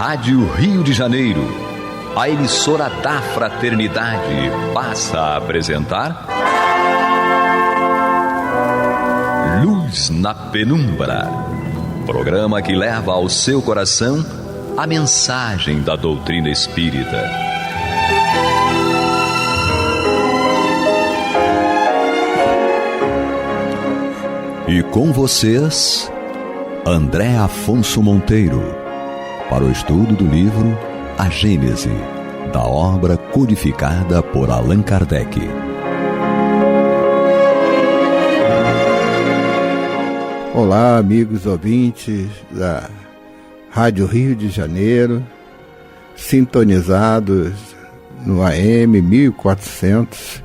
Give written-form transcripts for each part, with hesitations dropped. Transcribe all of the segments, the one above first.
Rádio Rio de Janeiro, a emissora da Fraternidade, passa a apresentar Luz na Penumbra, programa que leva ao seu coração a mensagem da doutrina espírita. E com vocês, André Afonso Monteiro, para o estudo do livro A Gênese, da obra codificada por Allan Kardec. Olá, amigos ouvintes da Rádio Rio de Janeiro, sintonizados no AM 1400.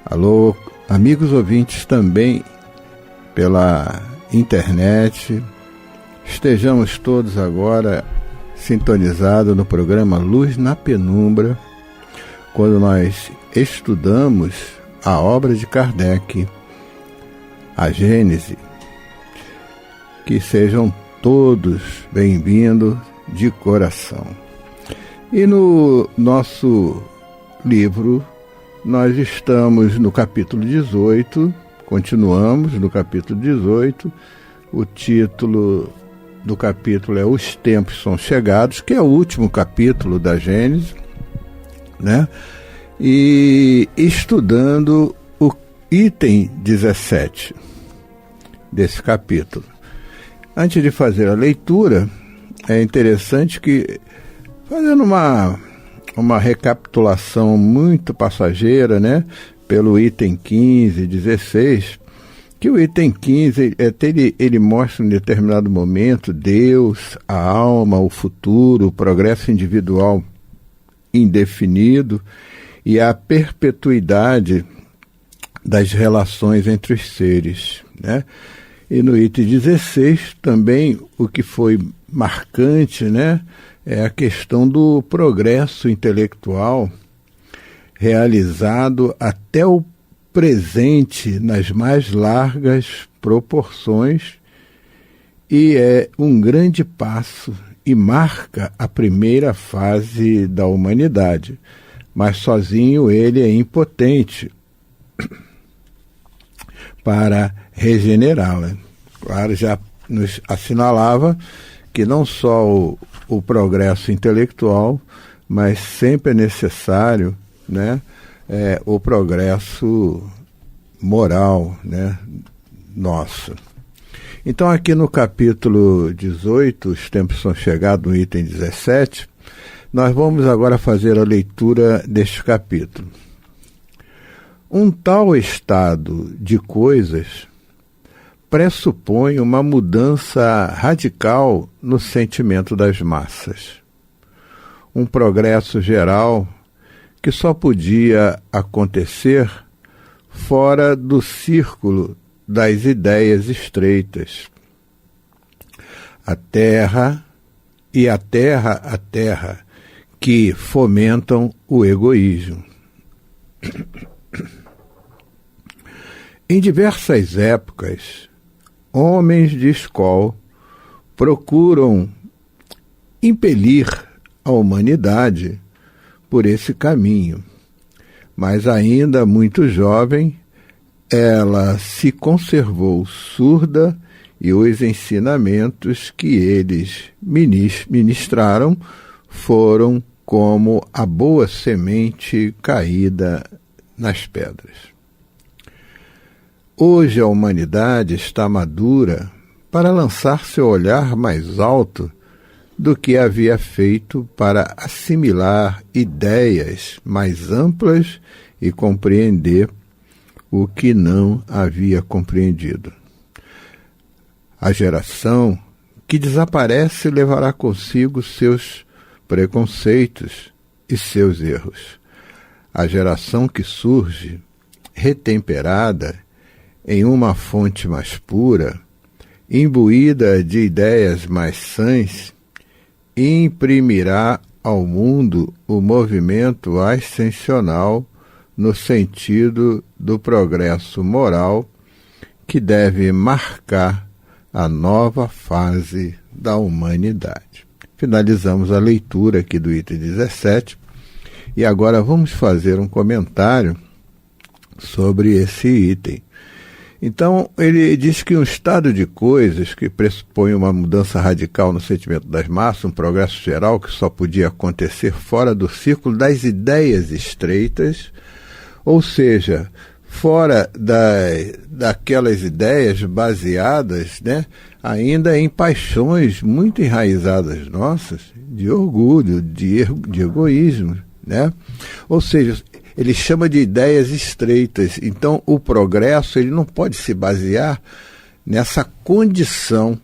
Alô, amigos ouvintes também pela internet. Estejamos todos agora sintonizados no programa Luz na Penumbra, quando nós estudamos a obra de Kardec, A Gênese. Que sejam todos bem-vindos de coração. E no nosso livro, nós estamos no capítulo 18, continuamos no capítulo 18, o título do capítulo é Os Tempos São Chegados, que é o último capítulo da Gênese, né? E estudando o item 17 desse capítulo. Antes de fazer a leitura, é interessante que, fazendo uma recapitulação muito passageira, né, pelo item 15, 16, que o item 15, ele mostra em determinado momento Deus, a alma, o futuro, o progresso individual indefinido e a perpetuidade das relações entre os seres, né? E no item 16 também o que foi marcante, né, é a questão do progresso intelectual realizado até o presente nas mais largas proporções, e é um grande passo e marca a primeira fase da humanidade, mas sozinho ele é impotente para regenerá-la. Claro, já nos assinalava que não só o progresso intelectual, mas sempre é necessário, né, o progresso moral, né, nosso. Então, aqui no capítulo 18, Os Tempos São Chegados, no item 17, nós vamos agora fazer a leitura deste capítulo. Um tal estado de coisas pressupõe uma mudança radical no sentimento das massas. Um progresso geral que só podia acontecer fora do círculo das ideias estreitas. A terra, que fomentam o egoísmo. Em diversas épocas, homens de escola procuram impelir a humanidade por esse caminho, mas ainda muito jovem, ela se conservou surda e os ensinamentos que eles ministraram foram como a boa semente caída nas pedras. Hoje a humanidade está madura para lançar seu olhar mais alto do que havia feito para assimilar ideias mais amplas e compreender o que não havia compreendido. A geração que desaparece levará consigo seus preconceitos e seus erros. A geração que surge, retemperada, em uma fonte mais pura, imbuída de ideias mais sãs, imprimirá ao mundo o movimento ascensional no sentido do progresso moral que deve marcar a nova fase da humanidade. finalizamos a leitura aqui do item 17 e agora vamos fazer um comentário sobre esse item. Então, ele diz que um estado de coisas que pressupõe uma mudança radical no sentimento das massas, um progresso geral que só podia acontecer fora do círculo das ideias estreitas, ou seja, fora daquelas ideias baseadas, né, ainda em paixões muito enraizadas nossas, de orgulho, de egoísmo, né? Ou seja, ele chama de ideias estreitas. Então, o progresso ele não pode se basear nessa condição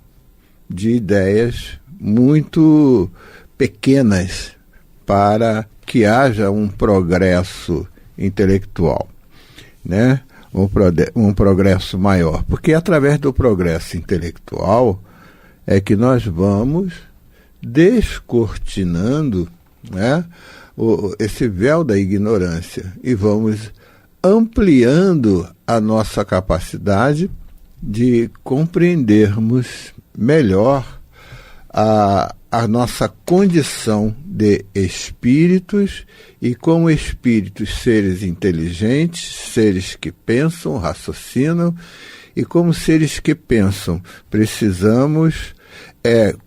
de ideias muito pequenas para que haja um progresso intelectual, né? Um progresso maior. Porque através do progresso intelectual é que nós vamos descortinando, né, esse véu da ignorância e vamos ampliando a nossa capacidade de compreendermos melhor a nossa condição de espíritos e como espíritos seres inteligentes, seres que pensam, raciocinam, e como seres que pensam precisamos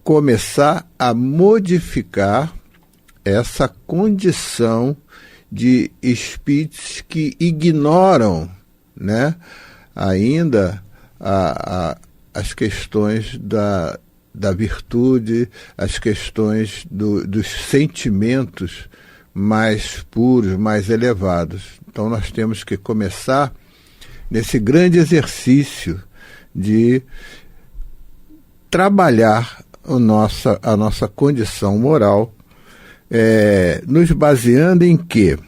começar a modificar essa condição de espíritos que ignoram, né, ainda as questões da virtude, as questões dos sentimentos mais puros, mais elevados. Então nós temos que começar nesse grande exercício de trabalhar a nossa condição moral, nos baseando em quê?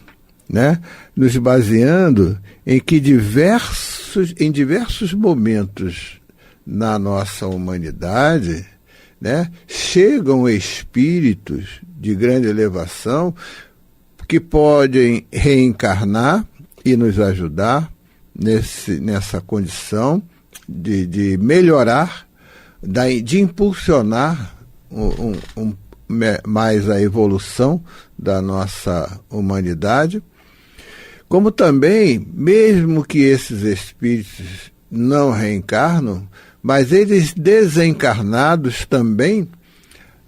Né? Nos baseando em que em diversos momentos na nossa humanidade, né, chegam espíritos de grande elevação que podem reencarnar e nos ajudar nessa condição de melhorar, de impulsionar mais a evolução da nossa humanidade, como também, mesmo que esses espíritos não reencarnam, mas eles desencarnados também,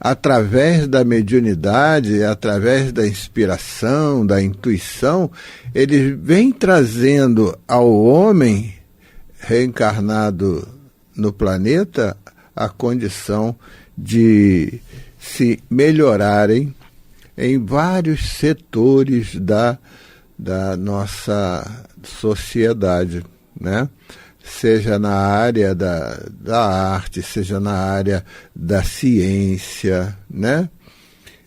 através da mediunidade, através da inspiração, da intuição, eles vêm trazendo ao homem reencarnado no planeta a condição de se melhorarem em vários setores da nossa sociedade, né? Seja na área da arte, seja na área da ciência, né?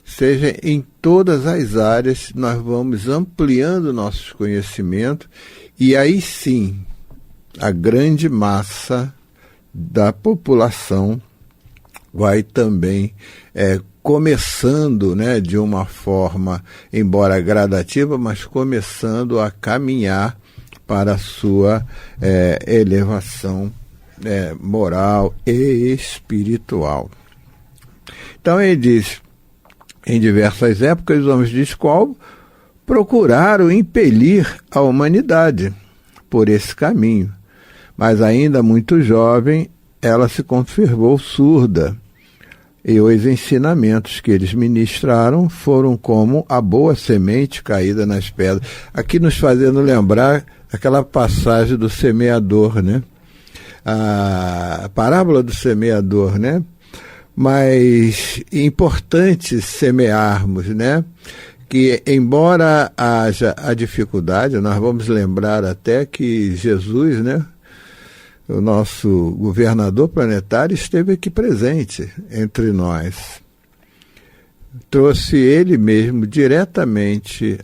Seja em todas as áreas, nós vamos ampliando nossos conhecimentos e aí sim a grande massa da população vai também começando, né, de uma forma, embora gradativa, mas começando a caminhar para a sua elevação moral e espiritual. Então ele diz, em diversas épocas os homens de escola procuraram impelir a humanidade por esse caminho, mas ainda muito jovem ela se confirmou surda, e os ensinamentos que eles ministraram foram como a boa semente caída nas pedras. Aqui nos fazendo lembrar aquela passagem do semeador, né? A parábola do semeador, né? Mas é importante semearmos, né? Que embora haja a dificuldade, nós vamos lembrar até que Jesus, né, o nosso governador planetário, esteve aqui presente entre nós. Trouxe ele mesmo diretamente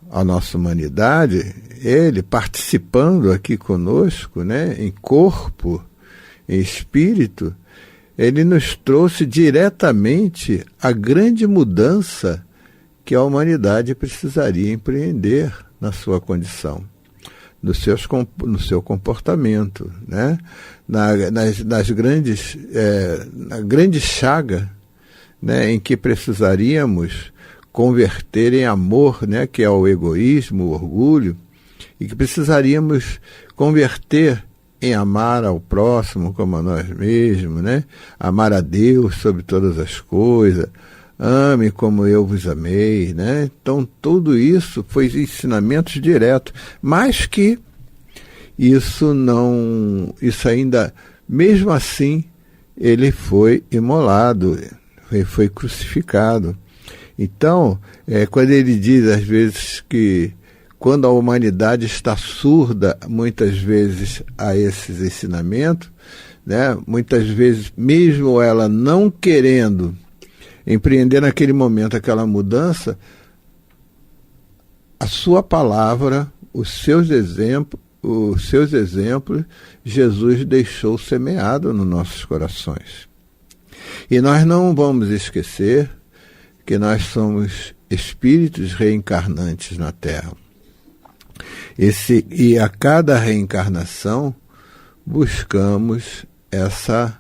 à nossa humanidade, ele participando aqui conosco, né, em corpo, em espírito, ele nos trouxe diretamente a grande mudança que a humanidade precisaria empreender na sua condição. no seu comportamento, né? Na grande chaga, né, em que precisaríamos converter em amor, né, que é o egoísmo, o orgulho, e que precisaríamos converter em amar ao próximo como a nós mesmos, né? Amar a Deus sobre todas as coisas, ame como eu vos amei, né? Então tudo isso foi ensinamentos diretos, mas que isso ainda, mesmo assim, ele foi imolado, foi crucificado. Então, quando ele diz às vezes que quando a humanidade está surda, muitas vezes, a esses ensinamentos, né? Muitas vezes, mesmo ela não querendo empreender naquele momento aquela mudança, a sua palavra, os seus exemplos, Jesus deixou semeado nos nossos corações. E nós não vamos esquecer que nós somos espíritos reencarnantes na Terra. E a cada reencarnação buscamos essa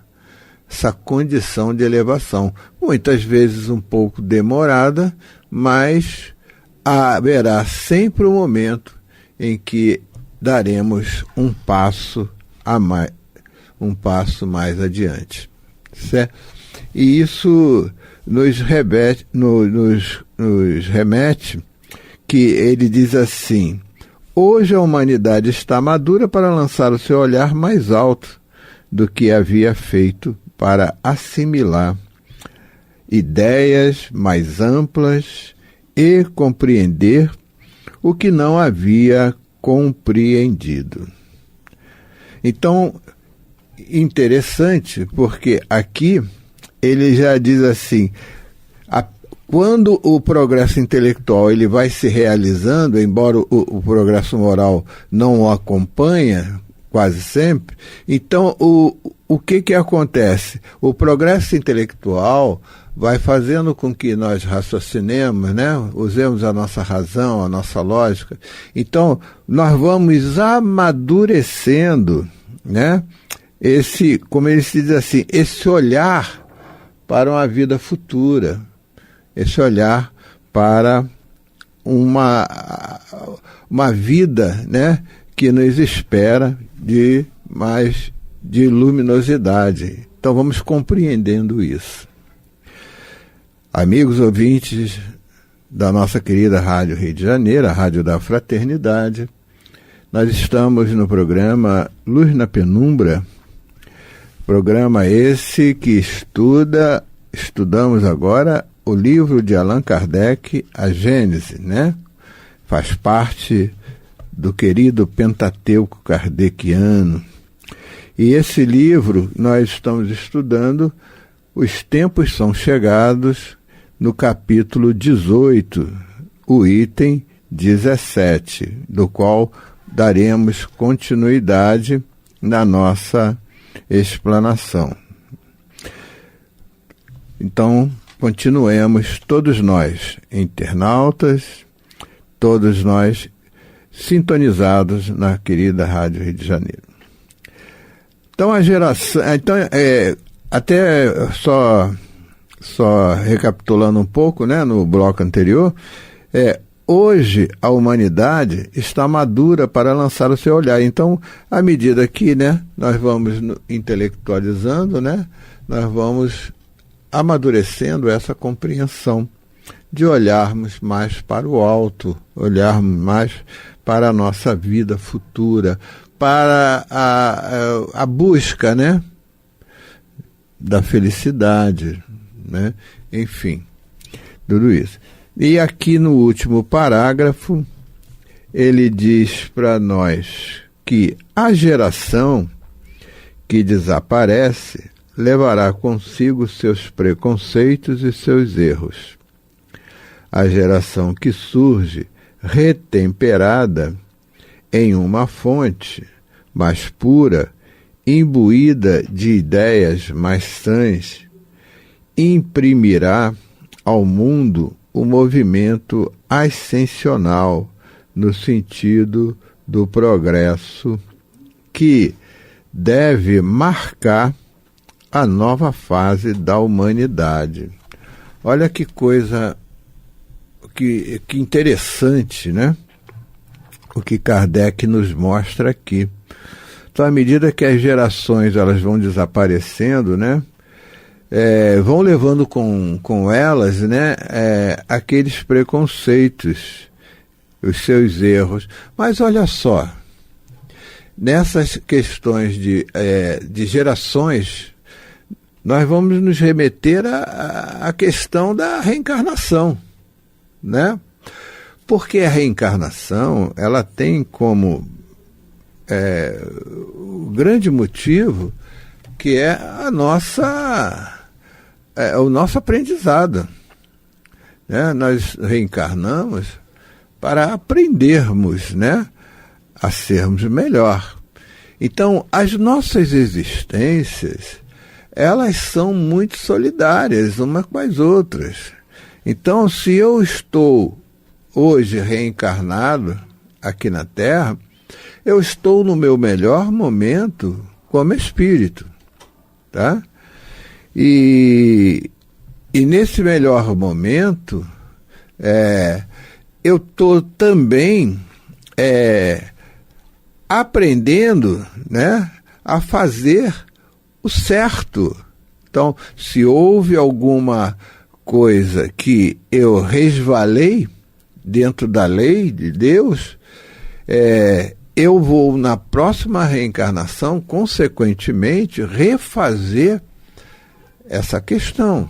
condição de elevação, muitas vezes um pouco demorada, mas haverá sempre um momento em que daremos um passo mais adiante, certo? E isso nos remete que ele diz assim: hoje a humanidade está madura para lançar o seu olhar mais alto do que havia feito para assimilar ideias mais amplas e compreender o que não havia compreendido. Então, interessante, porque aqui ele já diz assim: quando o progresso intelectual ele vai se realizando, embora o progresso moral não o acompanha quase sempre, então o que acontece? O progresso intelectual vai fazendo com que nós raciocinemos, né? Usemos a nossa razão, a nossa lógica. Então, nós vamos amadurecendo, né? Como ele se diz assim, esse olhar para uma vida futura, esse olhar para uma vida, né, que nos espera de luminosidade. Então vamos compreendendo isso. Amigos ouvintes da nossa querida Rádio Rio de Janeiro, a Rádio da Fraternidade, nós estamos no programa Luz na Penumbra, programa esse que estudamos agora o livro de Allan Kardec, A Gênese, né? Faz parte do querido Pentateuco kardeciano. E esse livro nós estamos estudando Os Tempos São Chegados, no capítulo 18, o item 17, do qual daremos continuidade na nossa explanação. Então, continuemos todos nós, internautas, todos nós sintonizados na querida Rádio Rio de Janeiro. Então, até só recapitulando um pouco, né, no bloco anterior, hoje a humanidade está madura para lançar o seu olhar. Então, à medida que, né, nós vamos intelectualizando, né, nós vamos amadurecendo essa compreensão de olharmos mais para o alto, olharmos mais para a nossa vida futura, para a busca, né, da felicidade, né? Enfim, tudo isso. E aqui no último parágrafo, ele diz para nós que a geração que desaparece levará consigo seus preconceitos e seus erros. A geração que surge retemperada em uma fonte mais pura, imbuída de ideias mais sãs, imprimirá ao mundo o movimento ascensional no sentido do progresso que deve marcar a nova fase da humanidade. Olha que coisa, que interessante, né? O que Kardec nos mostra aqui. Então, à medida que as gerações elas vão desaparecendo, né? Vão levando com elas, né, aqueles preconceitos, os seus erros. Mas olha só, nessas questões de gerações, nós vamos nos remeter à questão da reencarnação, né? Porque a reencarnação, ela tem como o grande motivo que é o nosso aprendizado, né? Nós reencarnamos para aprendermos, né, a sermos melhor. Então, as nossas existências, elas são muito solidárias umas com as outras. Então, se eu estou hoje reencarnado aqui na Terra, eu estou no meu melhor momento como espírito, tá? E nesse melhor momento, eu estou também aprendendo, né, a fazer o certo. Então, se houve alguma coisa que eu resvalei dentro da lei de Deus, eu vou, na próxima reencarnação, consequentemente, refazer essa questão.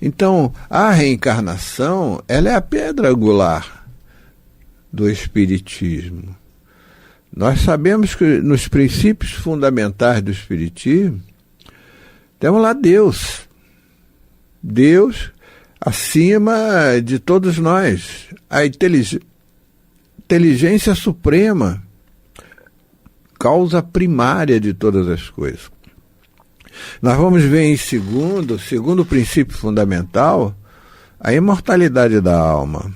Então, a reencarnação, ela é a pedra angular do Espiritismo. Nós sabemos que nos princípios fundamentais do Espiritismo, temos lá Deus. Deus acima de todos nós. A inteligência suprema, causa primária de todas as coisas. Nós vamos ver em segundo princípio fundamental, a imortalidade da alma.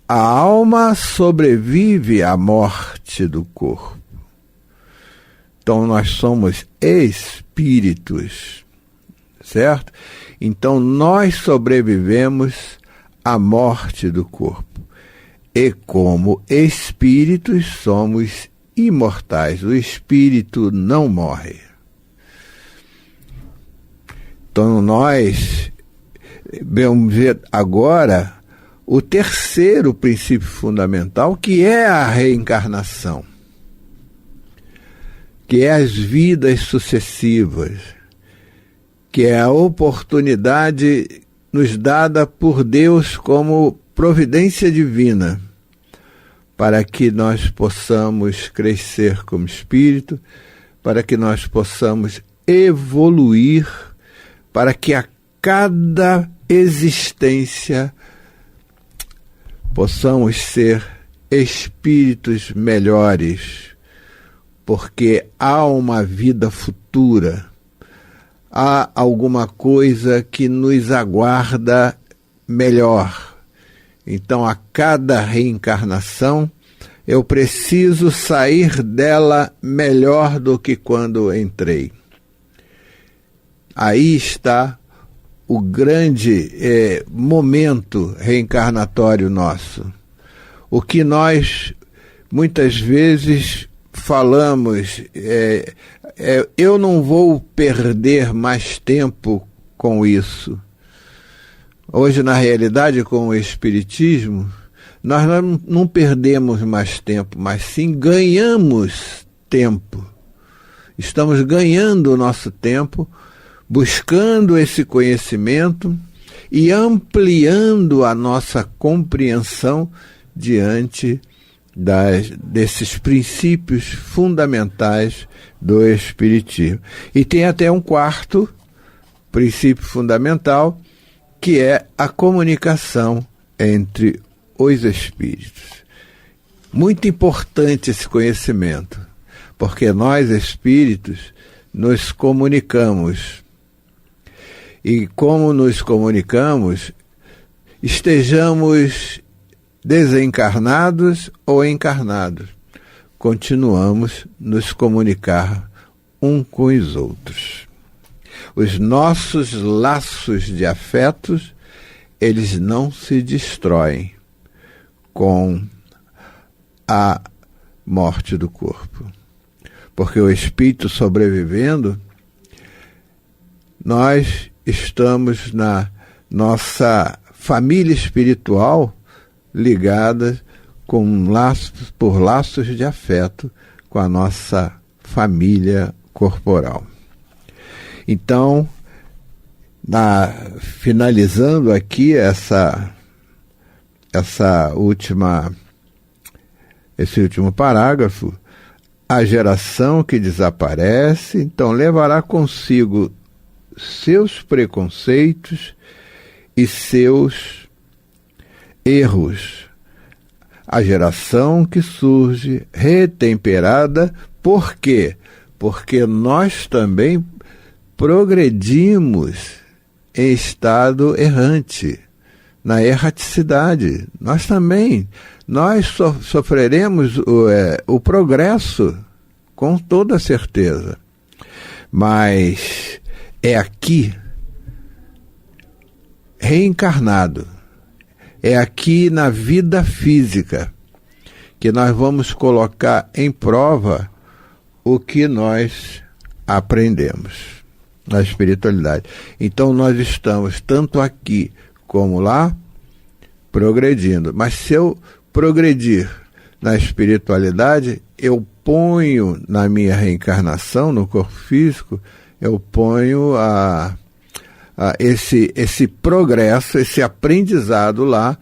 A alma sobrevive à morte do corpo. Então nós somos espíritos, certo? Então nós sobrevivemos à morte do corpo. E como espíritos somos imortais. O espírito não morre. Então nós vamos ver agora o terceiro princípio fundamental, que é a reencarnação, que é as vidas sucessivas, que é a oportunidade nos dada por Deus como providência divina, para que nós possamos crescer como espírito, para que nós possamos evoluir, para que a cada existência possamos ser espíritos melhores, porque há uma vida futura, há alguma coisa que nos aguarda melhor. Então, a cada reencarnação, eu preciso sair dela melhor do que quando entrei. Aí está o grande momento reencarnatório nosso. O que nós muitas vezes falamos, eu não vou perder mais tempo com isso. Hoje, na realidade, com o Espiritismo, nós não perdemos mais tempo, mas sim ganhamos tempo. Estamos ganhando o nosso tempo, buscando esse conhecimento e ampliando a nossa compreensão diante desses princípios fundamentais do Espiritismo. E tem até um quarto princípio fundamental, que é a comunicação entre os espíritos. Muito importante esse conhecimento, porque nós, espíritos, nos comunicamos. E como nos comunicamos, estejamos desencarnados ou encarnados. continuamos nos comunicar um com os outros. Os nossos laços de afetos, eles não se destroem com a morte do corpo. Porque o espírito sobrevivendo, nós estamos na nossa família espiritual ligada por laços de afeto com a nossa família corporal. Então, finalizando aqui esse último parágrafo, a geração que desaparece, então, levará consigo seus preconceitos e seus erros. A geração que surge retemperada, por quê? Porque nós também progredimos em estado errante, na erraticidade. Nós sofreremos o progresso, com toda certeza. Mas é aqui, reencarnado, é aqui na vida física, que nós vamos colocar em prova o que nós aprendemos na espiritualidade. Então nós estamos tanto aqui como lá progredindo. Mas se eu progredir na espiritualidade, eu ponho na minha reencarnação, no corpo físico, eu ponho esse progresso, esse aprendizado lá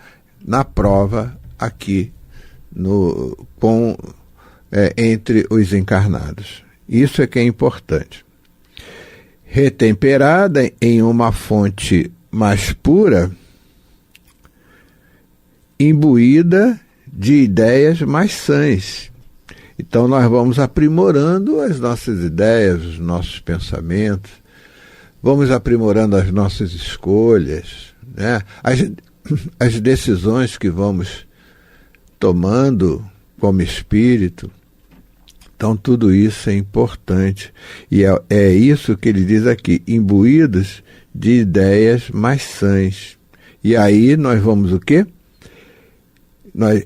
na prova aqui entre os encarnados. Isso é que é importante. Retemperada em uma fonte mais pura, imbuída de ideias mais sãs. Então nós vamos aprimorando as nossas ideias, os nossos pensamentos, vamos aprimorando as nossas escolhas, né? As decisões que vamos tomando como espírito. Então tudo isso é importante, e é isso que ele diz aqui, imbuídos de ideias mais sãs. E aí nós vamos o quê?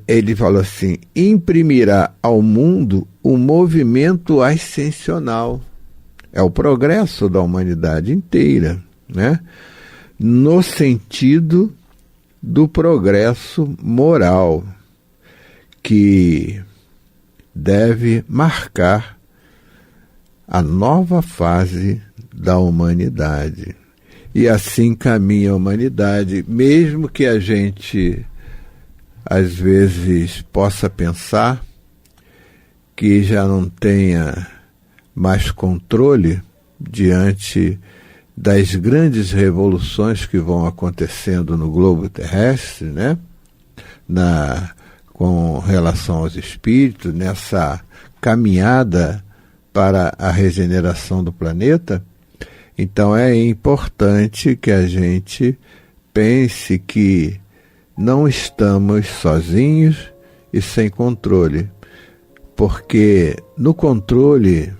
Ele falou assim, imprimirá ao mundo o movimento ascensional. É o progresso da humanidade inteira, né? No sentido do progresso moral, que deve marcar a nova fase da humanidade. E assim caminha a humanidade, mesmo que a gente às vezes possa pensar que já não tenha mais controle diante das grandes revoluções que vão acontecendo no globo terrestre, né? Com relação aos espíritos, nessa caminhada para a regeneração do planeta. Então é importante que a gente pense que não estamos sozinhos e sem controle, porque no controle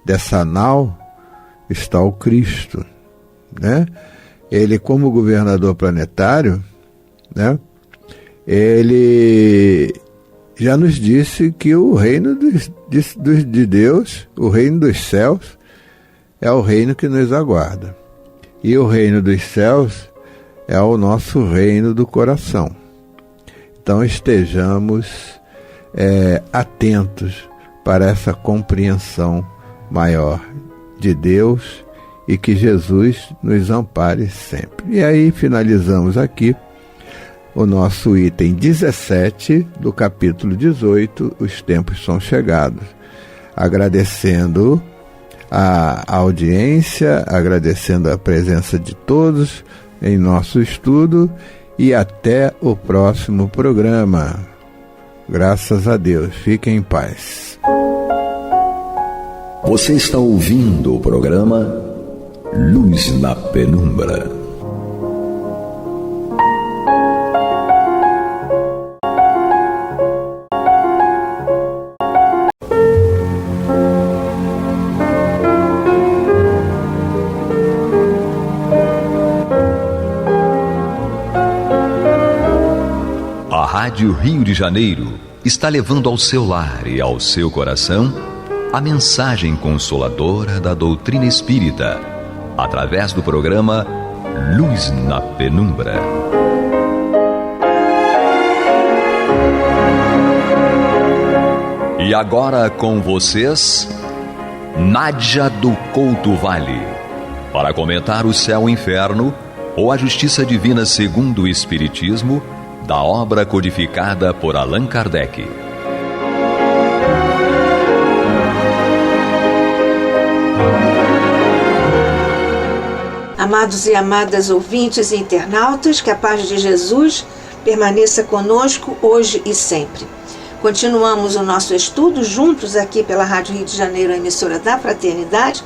dessa nau está o Cristo, né? Ele, como governador planetário, né? Ele já nos disse que o reino de Deus, o reino dos céus, é o reino que nos aguarda. E o reino dos céus é o nosso reino do coração. Então estejamos atentos para essa compreensão maior de Deus e que Jesus nos ampare sempre. E aí finalizamos aqui o nosso item 17 do capítulo 18, Os Tempos São Chegados. Agradecendo a audiência, agradecendo a presença de todos em nosso estudo e até o próximo programa. Graças a Deus. Fiquem em paz. Você está ouvindo o programa Luz na Penumbra. Rádio Rio de Janeiro está levando ao seu lar e ao seu coração a mensagem consoladora da doutrina espírita, através do programa Luz na Penumbra. E agora com vocês, Nádia do Couto Vale, para comentar o céu e o inferno ou a justiça divina segundo o Espiritismo, da obra codificada por Allan Kardec. Amados e amadas ouvintes e internautas, que a paz de Jesus permaneça conosco hoje e sempre. Continuamos o nosso estudo juntos aqui pela Rádio Rio de Janeiro, a emissora da Fraternidade,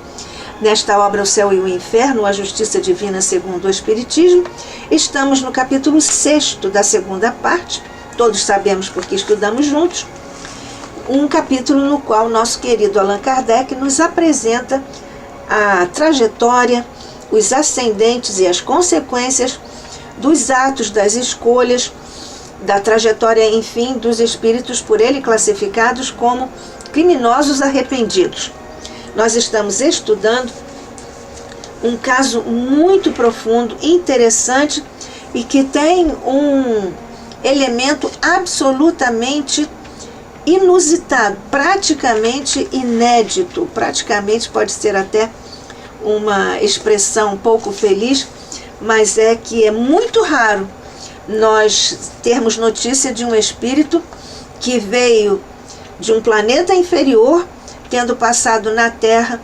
nesta obra O Céu e o Inferno, a Justiça Divina segundo o Espiritismo. Estamos no capítulo 6º da segunda parte, todos sabemos porque estudamos juntos, um capítulo no qual nosso querido Allan Kardec nos apresenta a trajetória, os ascendentes e as consequências dos atos, das escolhas, da trajetória, enfim, dos espíritos por ele classificados como criminosos arrependidos. Nós estamos estudando um caso muito profundo, interessante e que tem um elemento absolutamente inusitado, praticamente inédito, praticamente pode ser até uma expressão um pouco feliz, mas é que é muito raro nós termos notícia de um espírito que veio de um planeta inferior, tendo passado na Terra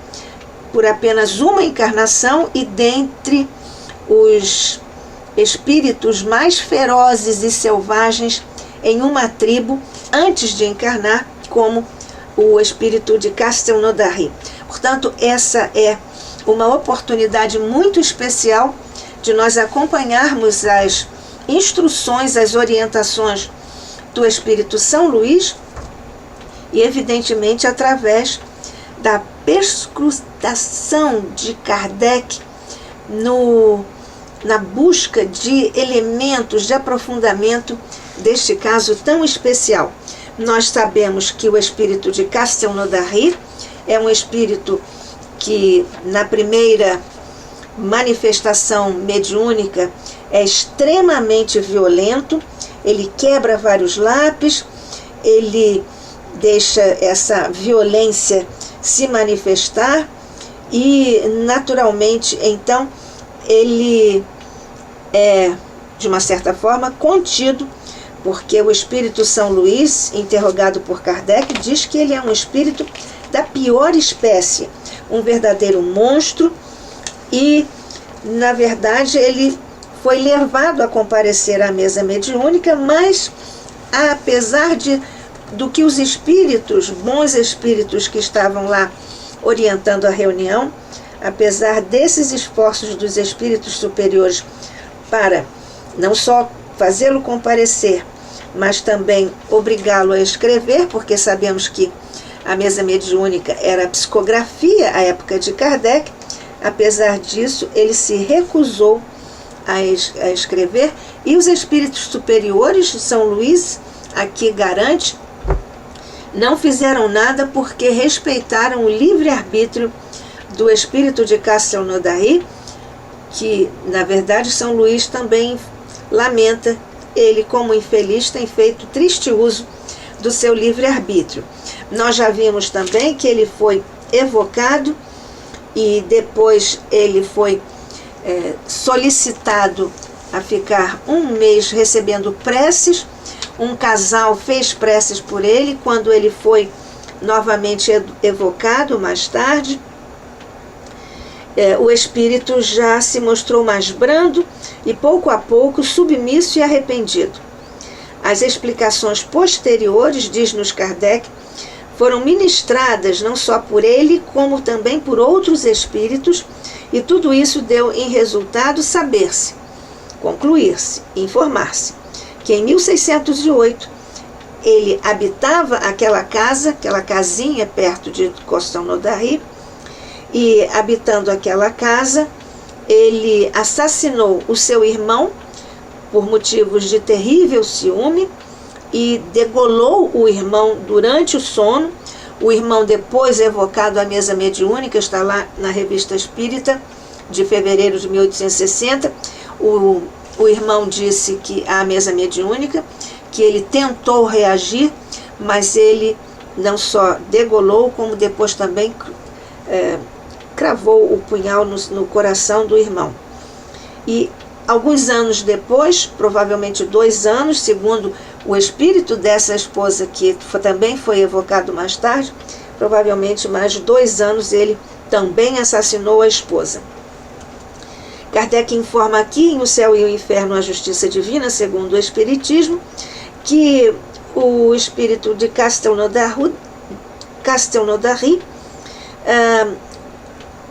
por apenas uma encarnação e dentre os espíritos mais ferozes e selvagens em uma tribo antes de encarnar, como o espírito de Castelnaudary. Portanto, essa é uma oportunidade muito especial de nós acompanharmos as instruções, as orientações do Espírito São Luís e, evidentemente, através da perscrutação de Kardec na busca de elementos de aprofundamento deste caso tão especial. Nós sabemos que o espírito de Castelnaudary é um espírito que, na primeira manifestação mediúnica, é extremamente violento, ele quebra vários lápis, ele deixa essa violência se manifestar e, naturalmente, então, ele é, de uma certa forma, contido, porque o espírito São Luís, interrogado por Kardec, diz que ele é um espírito da pior espécie, um verdadeiro monstro, e, na verdade, ele foi levado a comparecer à mesa mediúnica, mas, apesar do que os espíritos, bons espíritos que estavam lá orientando a reunião, apesar desses esforços dos espíritos superiores para não só fazê-lo comparecer, mas também obrigá-lo a escrever, porque sabemos que a mesa mediúnica era a psicografia à época de Kardec. Apesar disso, ele se recusou a escrever, e os espíritos superiores de São Luís, aqui garante, não fizeram nada porque respeitaram o livre-arbítrio do espírito de Castelnaudary, que, na verdade, São Luís também lamenta. Ele, como infeliz, tem feito triste uso do seu livre-arbítrio. Nós já vimos também que ele foi evocado e depois ele foi solicitado a ficar um mês recebendo preces. Um casal fez preces por ele quando ele foi novamente evocado mais tarde. O espírito já se mostrou mais brando e, pouco a pouco, submisso e arrependido. As explicações posteriores, diz-nos Kardec, foram ministradas não só por ele, como também por outros espíritos, e tudo isso deu em resultado saber-se, concluir-se, informar-se, que em 1608 ele habitava aquela casa, aquela casinha perto de Castelnaudary, e, habitando aquela casa, ele assassinou o seu irmão por motivos de terrível ciúme, e degolou o irmão durante o sono. O irmão depois evocado à mesa mediúnica, está lá na Revista Espírita, de fevereiro de 1860. O irmão disse que à mesa mediúnica, que ele tentou reagir, mas ele não só degolou, como depois também cravou o punhal no coração do irmão. E alguns anos depois, provavelmente 2 anos, segundo o espírito dessa esposa, que também foi evocado mais tarde, provavelmente mais de 2 anos, ele também assassinou a esposa. Kardec informa aqui, em O Céu e o Inferno, a Justiça Divina, segundo o Espiritismo, que o espírito de Castelnaudary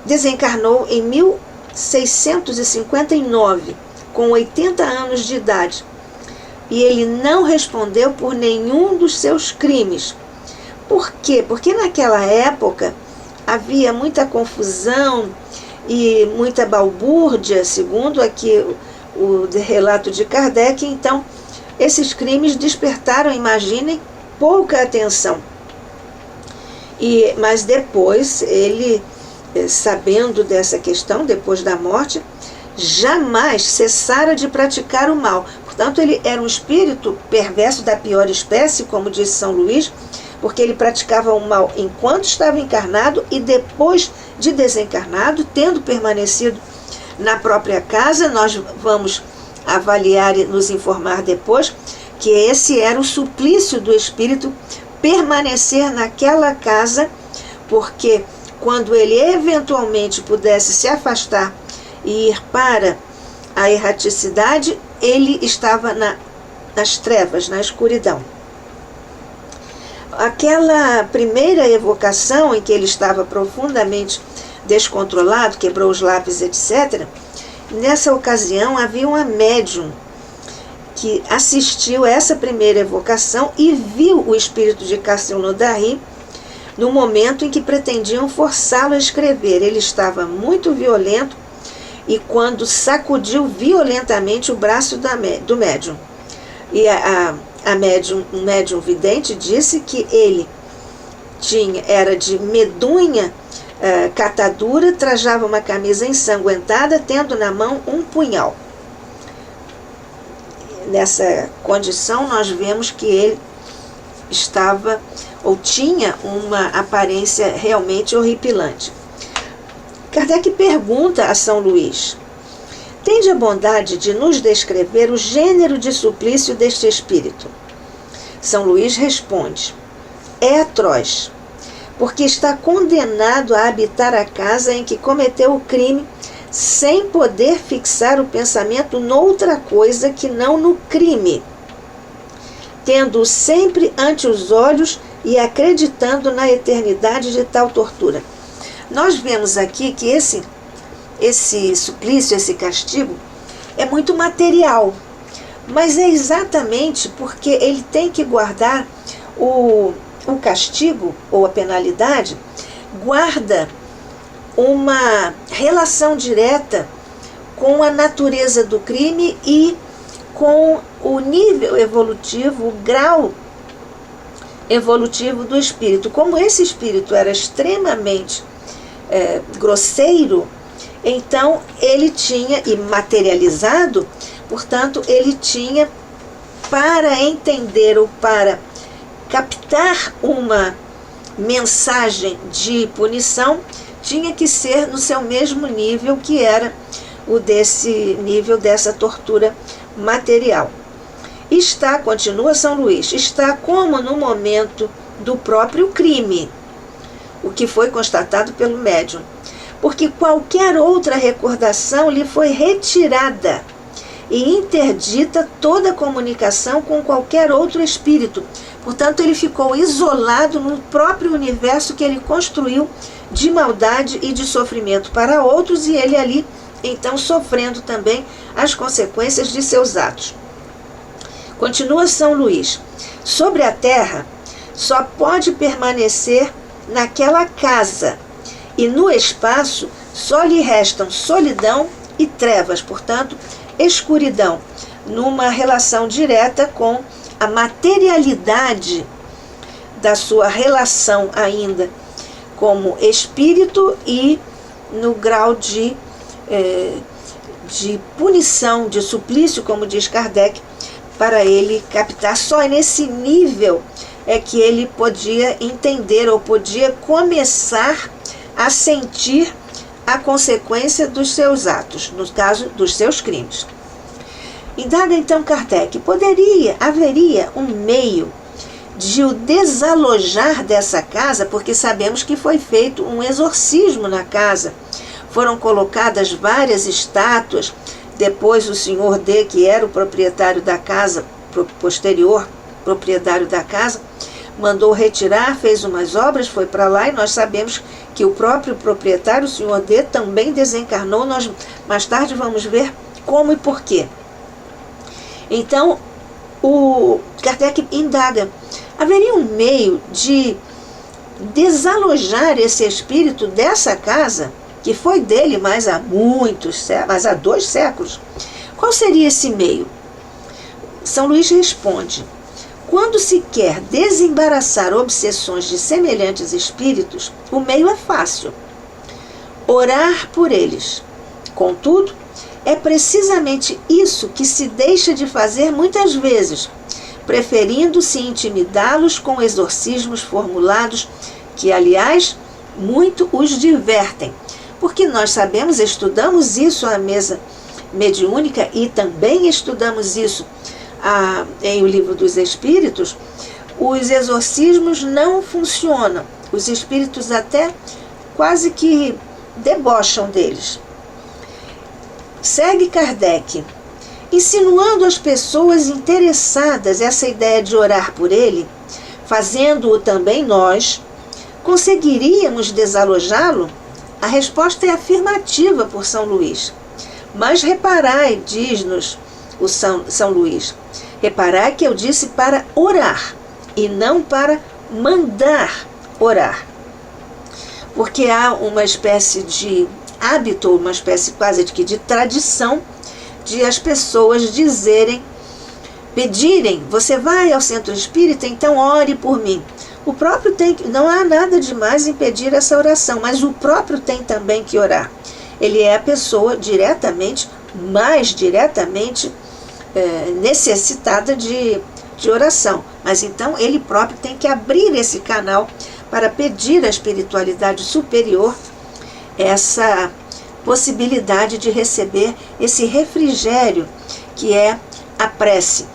desencarnou em 1659, com 80 anos de idade, e ele não respondeu por nenhum dos seus crimes. Por quê? Porque naquela época havia muita confusão e muita balbúrdia, segundo aqui o relato de Kardec. Então, esses crimes despertaram, imaginem, pouca atenção. Mas depois, ele, sabendo dessa questão, depois da morte, jamais cessara de praticar o mal. Portanto, ele era um espírito perverso da pior espécie, como disse São Luís, porque ele praticava o mal enquanto estava encarnado e depois de desencarnado, tendo permanecido na própria casa. Nós vamos avaliar e nos informar depois que esse era o suplício do espírito, permanecer naquela casa, porque quando ele eventualmente pudesse se afastar e ir para a erraticidade, ele estava nas trevas, na escuridão. Aquela primeira evocação em que ele estava profundamente descontrolado, quebrou os lápis, etc., nessa ocasião havia uma médium que assistiu a essa primeira evocação e viu o espírito de Castelnaudary no momento em que pretendiam forçá-lo a escrever. Ele estava muito violento e quando sacudiu violentamente o braço do médium. E um médium vidente disse que ele era de medonha catadura, trajava uma camisa ensanguentada, tendo na mão um punhal. Nessa condição, nós vemos que ele estava ou tinha uma aparência realmente horripilante. Kardec pergunta a São Luís: tende a bondade de nos descrever o gênero de suplício deste espírito? São Luís responde: é atroz, porque está condenado a habitar a casa em que cometeu o crime, sem poder fixar o pensamento noutra coisa que não no crime, tendo-o sempre ante os olhos e acreditando na eternidade de tal tortura. Nós vemos aqui que esse suplício, esse castigo, é muito material, mas é exatamente porque ele tem que guardar o castigo ou a penalidade, guarda uma relação direta com a natureza do crime e com o nível evolutivo, o grau evolutivo do espírito. Como esse espírito era extremamente grosseiro, então ele tinha, e materializado, portanto, ele tinha, para entender ou para captar uma mensagem de punição, tinha que ser no seu mesmo nível, que era o desse nível dessa tortura material. Está, continua São Luís, está como no momento do próprio crime, o que foi constatado pelo médium, porque qualquer outra recordação lhe foi retirada e interdita toda comunicação com qualquer outro espírito. Portanto, ele ficou isolado no próprio universo que ele construiu de maldade e de sofrimento para outros, e ele ali, então, sofrendo também as consequências de seus atos. Continua São Luís: sobre a terra só pode permanecer naquela casa, e no espaço só lhe restam solidão e trevas, portanto, escuridão, numa relação direta com a materialidade da sua relação ainda como espírito e no grau de punição, de suplício, como diz Kardec, para ele captar. Só nesse nível é que ele podia entender ou podia começar a sentir a consequência dos seus atos, no caso dos seus crimes. Indaga então Kardec, haveria um meio de o desalojar dessa casa, porque sabemos que foi feito um exorcismo na casa, foram colocadas várias estátuas, depois o senhor D, que era o proprietário da casa, posterior proprietário da casa, mandou retirar, fez umas obras, foi para lá, e nós sabemos que o próprio proprietário, o senhor D, também desencarnou. Nós mais tarde vamos ver como e por quê. Então, o Kardec indaga, haveria um meio de desalojar esse espírito dessa casa, que foi dele mais há 2 séculos? Qual seria esse meio? São Luís responde, quando se quer desembaraçar obsessões de semelhantes espíritos, o meio é fácil: orar por eles. Contudo, é precisamente isso que se deixa de fazer muitas vezes, preferindo-se intimidá-los com exorcismos formulados, que, aliás, muito os divertem. Porque nós sabemos, estudamos isso à mesa mediúnica e também estudamos isso em O Livro dos Espíritos. Os exorcismos não funcionam. Os espíritos até quase que debocham deles. Segue Kardec, insinuando às pessoas interessadas essa ideia de orar por ele, fazendo-o também nós, conseguiríamos desalojá-lo? A resposta é afirmativa por São Luís. Mas reparai, diz-nos o São Luís, reparai que eu disse para orar e não para mandar orar. Porque há uma espécie de hábito, uma espécie quase de tradição, de as pessoas pedirem, você vai ao centro espírita, então ore por mim. O próprio não há nada de mais em pedir essa oração, mas o próprio tem também que orar. Ele é a pessoa mais diretamente necessitada de oração. Mas então ele próprio tem que abrir esse canal para pedir à espiritualidade superior essa possibilidade de receber esse refrigério que é a prece.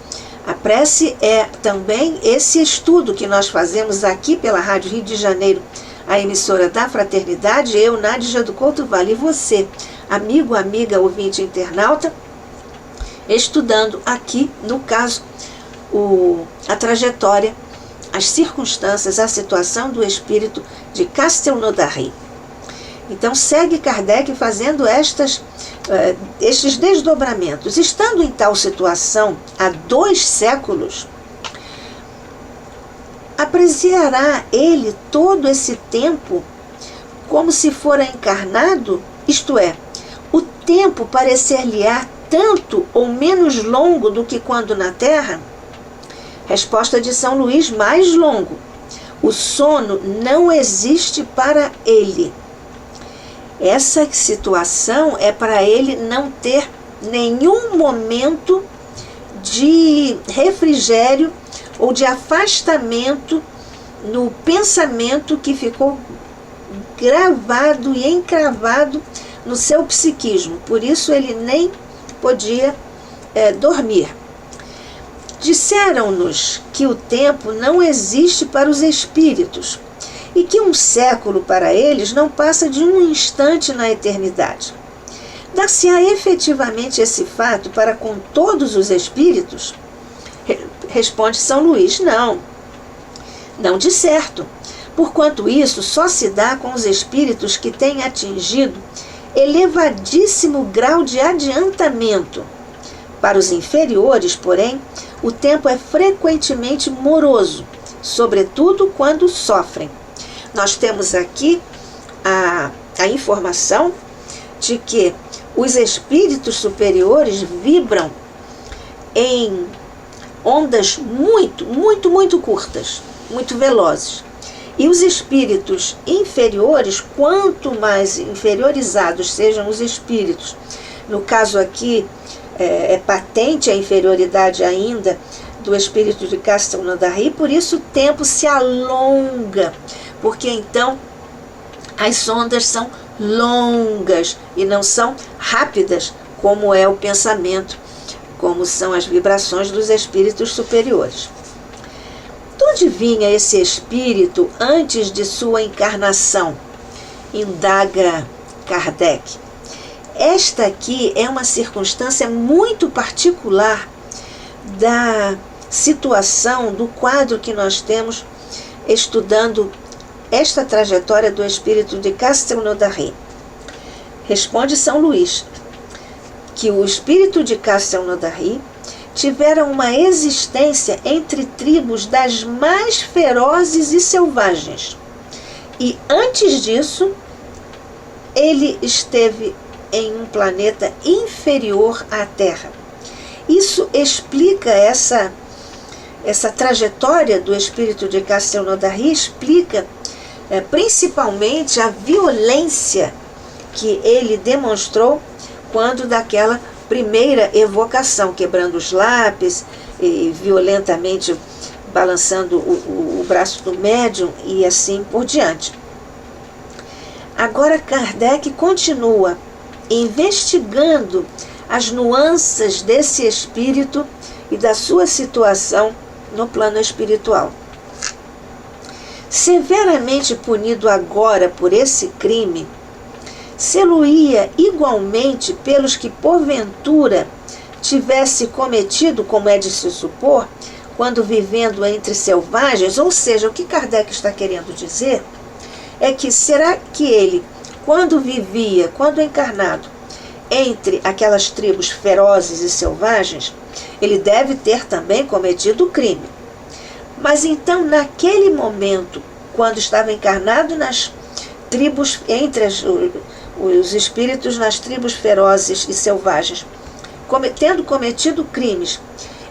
A prece é também esse estudo que nós fazemos aqui pela Rádio Rio de Janeiro, a emissora da Fraternidade, eu, Nádia do Couto Vale, e você, amigo, amiga, ouvinte, internauta, estudando aqui, no caso, a trajetória, as circunstâncias, a situação do espírito de Castelnaudary. Então segue Kardec fazendo estes desdobramentos. Estando em tal situação há 2 séculos, apreciará ele todo esse tempo como se fora encarnado, isto é, o tempo parecer-lhe-á tanto ou menos longo do que quando na Terra? Resposta de São Luís: mais longo. O sono não existe para ele. Essa situação é para ele não ter nenhum momento de refrigério ou de afastamento no pensamento que ficou gravado e encravado no seu psiquismo. Por isso ele nem podia dormir. Disseram-nos que o tempo não existe para os espíritos e que um século para eles não passa de um instante na eternidade. Dar-se-á efetivamente esse fato para com todos os espíritos? Responde São Luís: não de certo, porquanto isso só se dá com os espíritos que têm atingido elevadíssimo grau de adiantamento. Para os inferiores, porém, o tempo é frequentemente moroso, sobretudo quando sofrem. Nós temos aqui a informação de que os espíritos superiores vibram em ondas muito curtas, muito velozes. E os espíritos inferiores, quanto mais inferiorizados sejam os espíritos, no caso aqui é patente a inferioridade ainda do espírito de Castelnaudary, por isso o tempo se alonga, porque então as ondas são longas e não são rápidas, como é o pensamento, como são as vibrações dos espíritos superiores. De onde vinha esse espírito antes de sua encarnação? Indaga Kardec. Esta aqui é uma circunstância muito particular da situação, do quadro que nós temos estudando esta trajetória do espírito de Castelnaudary. Responde São Luís que o espírito de Castelnaudary tivera uma existência entre tribos das mais ferozes e selvagens. E antes disso, ele esteve em um planeta inferior à Terra. Isso explica essa trajetória do espírito de Castelnaudary, explica principalmente a violência que ele demonstrou quando daquela primeira evocação, quebrando os lápis e violentamente balançando o braço do médium e assim por diante. Agora Kardec continua investigando as nuances desse espírito e da sua situação no plano espiritual. Severamente punido agora por esse crime, sê-lo-ia igualmente pelos que porventura tivesse cometido, como é de se supor, quando vivendo entre selvagens. Ou seja, o que Kardec está querendo dizer é que será que ele, quando vivia, quando encarnado, entre aquelas tribos ferozes e selvagens, ele deve ter também cometido o crime. Mas então, naquele momento, quando estava encarnado nas tribos, entre os espíritos nas tribos ferozes e selvagens, tendo cometido crimes,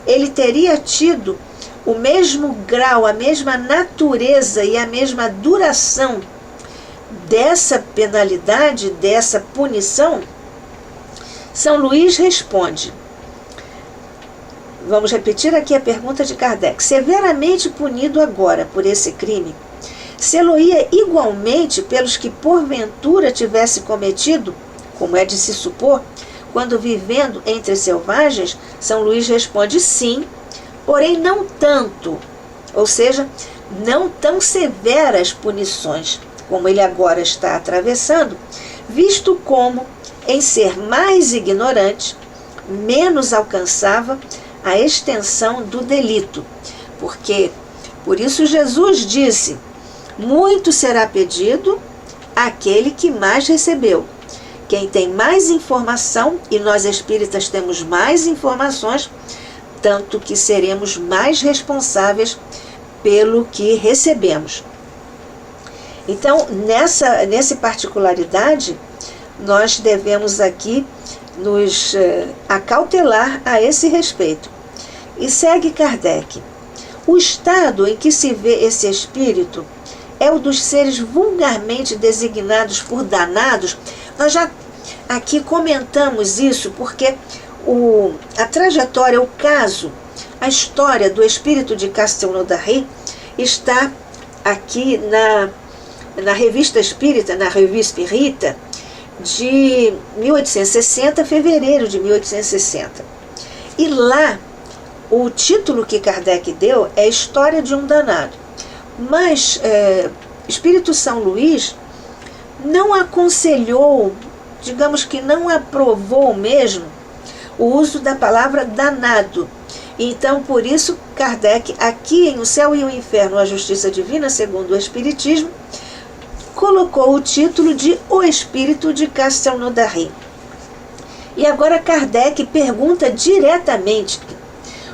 ele teria tido o mesmo grau, a mesma natureza e a mesma duração dessa penalidade, dessa punição? São Luís responde. Vamos repetir aqui a pergunta de Kardec. Severamente punido agora por esse crime, sê-lo-ia igualmente pelos que porventura tivesse cometido, como é de se supor, quando vivendo entre selvagens? São Luís responde sim, porém não tanto, ou seja, não tão severas punições como ele agora está atravessando, visto como, em ser mais ignorante, menos alcançava a extensão do delito. Porque, por isso Jesus disse, muito será pedido àquele que mais recebeu. Quem tem mais informação, e nós espíritas temos mais informações, tanto que seremos mais responsáveis pelo que recebemos. Então, nessa particularidade, nós devemos aqui nos acautelar a esse respeito. E segue Kardec. O estado em que se vê esse espírito é o dos seres vulgarmente designados por danados. Nós já aqui comentamos isso, porque a trajetória, o caso, a história do espírito de Castelnaudary está aqui na Revista Espírita, na Revista Espírita, de 1860, fevereiro de 1860. E lá, o título que Kardec deu é História de um Danado. Mas Espírito São Luís não aconselhou, digamos que não aprovou mesmo, o uso da palavra danado. Então, por isso, Kardec, aqui em O Céu e o Inferno, a Justiça Divina, segundo o Espiritismo, colocou o título de O Espírito de Castelnaudary. E agora Kardec pergunta diretamente: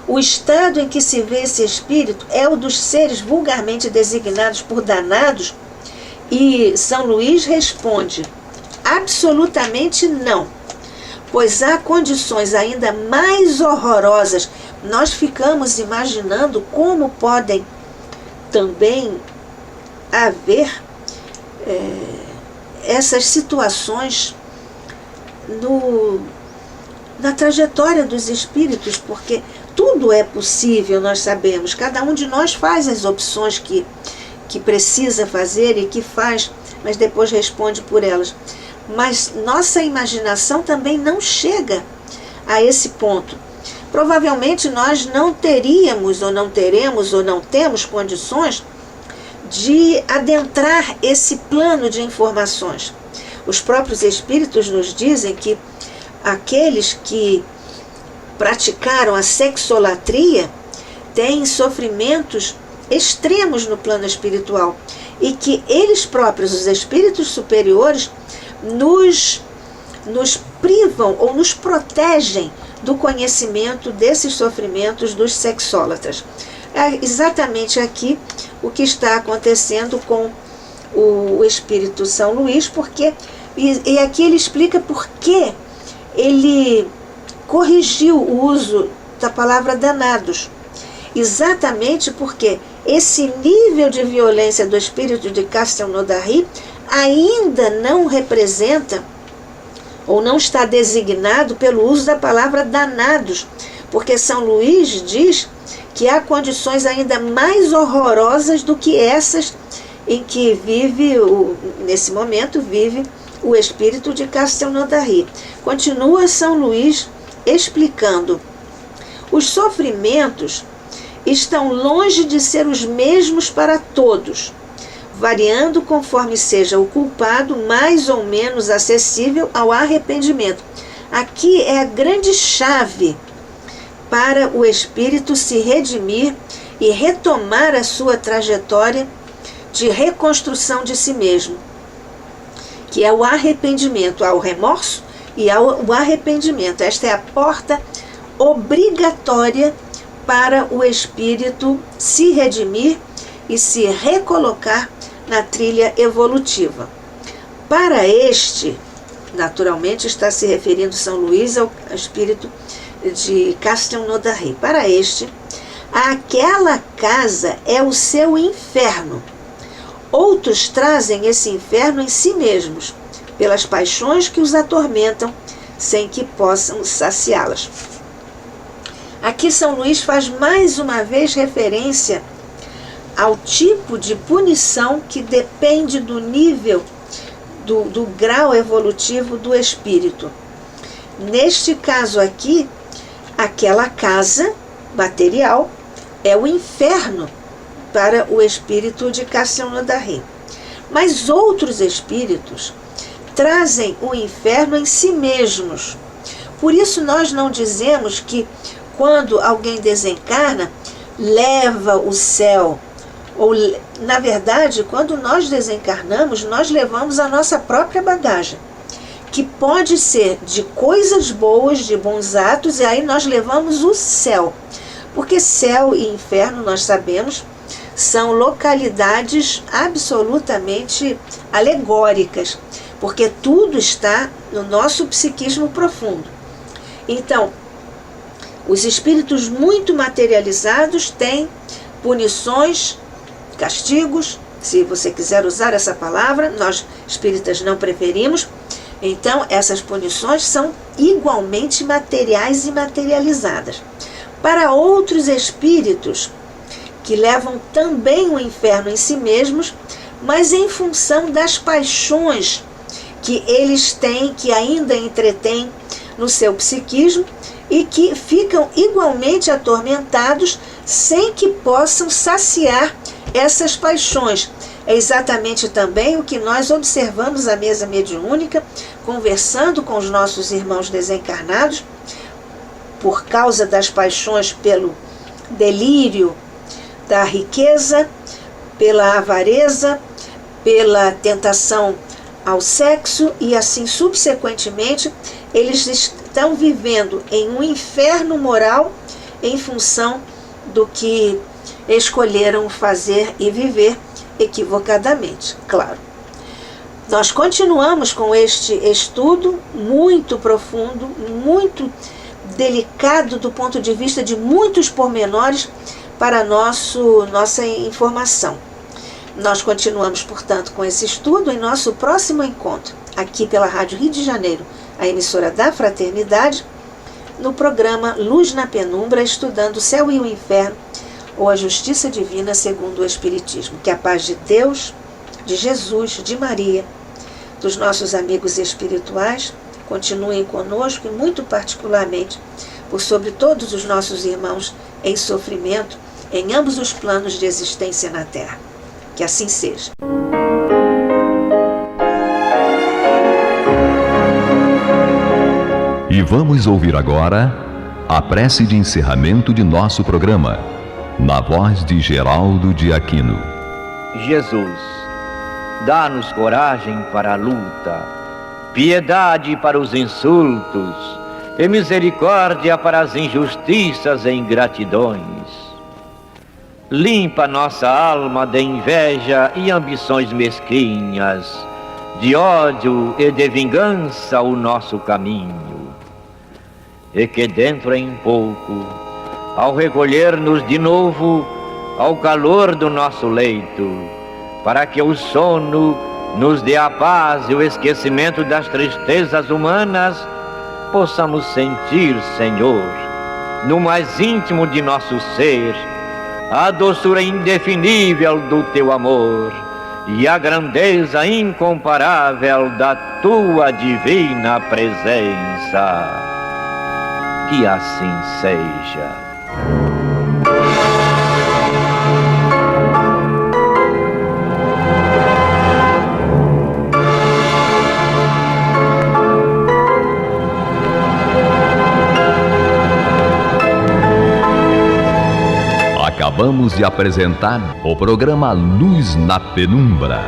o estado em que se vê esse espírito é o dos seres vulgarmente designados por danados? E São Luís responde: absolutamente não, pois há condições ainda mais horrorosas, nós ficamos imaginando como podem também haver essas situações na trajetória dos espíritos, porque tudo é possível, nós sabemos, cada um de nós faz as opções que precisa fazer e que faz, mas depois responde por elas. Mas nossa imaginação também não chega a esse ponto. Provavelmente nós não teríamos, ou não teremos, ou não temos condições de adentrar esse plano de informações. Os próprios espíritos nos dizem que aqueles que praticaram a sexolatria têm sofrimentos extremos no plano espiritual e que eles próprios, os espíritos superiores, nos privam ou nos protegem do conhecimento desses sofrimentos dos sexólatras. É exatamente aqui o que está acontecendo com o Espírito São Luís, porque, e aqui ele explica por que ele corrigiu o uso da palavra danados. Exatamente porque esse nível de violência do espírito de Castelnaudary ainda não representa ou não está designado pelo uso da palavra danados, porque São Luís diz que há condições ainda mais horrorosas do que essas em que nesse momento vive o espírito de Castelnaudary. Continua São Luís explicando: os sofrimentos estão longe de ser os mesmos para todos, variando conforme seja o culpado mais ou menos acessível ao arrependimento. Aqui é a grande chave para o espírito se redimir e retomar a sua trajetória de reconstrução de si mesmo, que é o arrependimento. Há o remorso e há o arrependimento. Esta é a porta obrigatória para o espírito se redimir e se recolocar na trilha evolutiva. Para este, naturalmente está se referindo São Luís ao espírito de Castelnaudary. Para este, aquela casa é o seu inferno. Outros trazem esse inferno em si mesmos, pelas paixões que os atormentam, sem que possam saciá-las. Aqui São Luís faz mais uma vez referência ao tipo de punição que depende do nível, do grau evolutivo do espírito. Neste caso aqui, aquela casa material é o inferno para o espírito de Castelnaudary. Mas outros espíritos trazem o inferno em si mesmos. Por isso nós não dizemos que quando alguém desencarna, leva o céu. Ou, na verdade, quando nós desencarnamos, nós levamos a nossa própria bagagem, que pode ser de coisas boas, de bons atos, e aí nós levamos o céu. Porque céu e inferno, nós sabemos, são localidades absolutamente alegóricas, porque tudo está no nosso psiquismo profundo. Então, os espíritos muito materializados têm punições, castigos, se você quiser usar essa palavra, nós espíritas não preferimos. Então, essas punições são igualmente materiais e materializadas. Para outros espíritos, que levam também o inferno em si mesmos, mas em função das paixões que eles têm, que ainda entretêm no seu psiquismo, e que ficam igualmente atormentados sem que possam saciar essas paixões. É exatamente também o que nós observamos à mesa mediúnica, conversando com os nossos irmãos desencarnados, por causa das paixões pelo delírio da riqueza, pela avareza, pela tentação ao sexo, e assim subsequentemente eles estão vivendo em um inferno moral em função do que escolheram fazer e viver equivocadamente, claro. Nós continuamos com este estudo muito profundo, muito delicado do ponto de vista de muitos pormenores para nossa informação. Nós continuamos, portanto, com esse estudo em nosso próximo encontro, aqui pela Rádio Rio de Janeiro, a emissora da Fraternidade, no programa Luz na Penumbra, estudando o céu e o inferno, ou a justiça divina segundo o Espiritismo. Que a paz de Deus, de Jesus, de Maria, dos nossos amigos espirituais, continuem conosco e muito particularmente por sobre todos os nossos irmãos em sofrimento em ambos os planos de existência na Terra. Que assim seja. E vamos ouvir agora a prece de encerramento de nosso programa, na voz de Geraldo de Aquino. Jesus, dá-nos coragem para a luta, piedade para os insultos e misericórdia para as injustiças e ingratidões. Limpa nossa alma de inveja e ambições mesquinhas, de ódio e de vingança o nosso caminho. E que dentro em pouco, ao recolher-nos de novo ao calor do nosso leito, para que o sono nos dê a paz e o esquecimento das tristezas humanas, possamos sentir, Senhor, no mais íntimo de nosso ser, a doçura indefinível do Teu amor e a grandeza incomparável da Tua divina presença. Que assim seja. Acabamos de apresentar o programa Luz na Penumbra,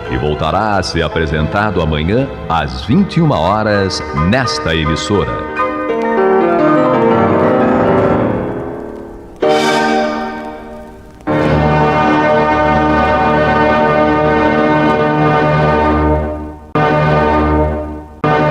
que voltará a ser apresentado amanhã às 21 horas nesta emissora.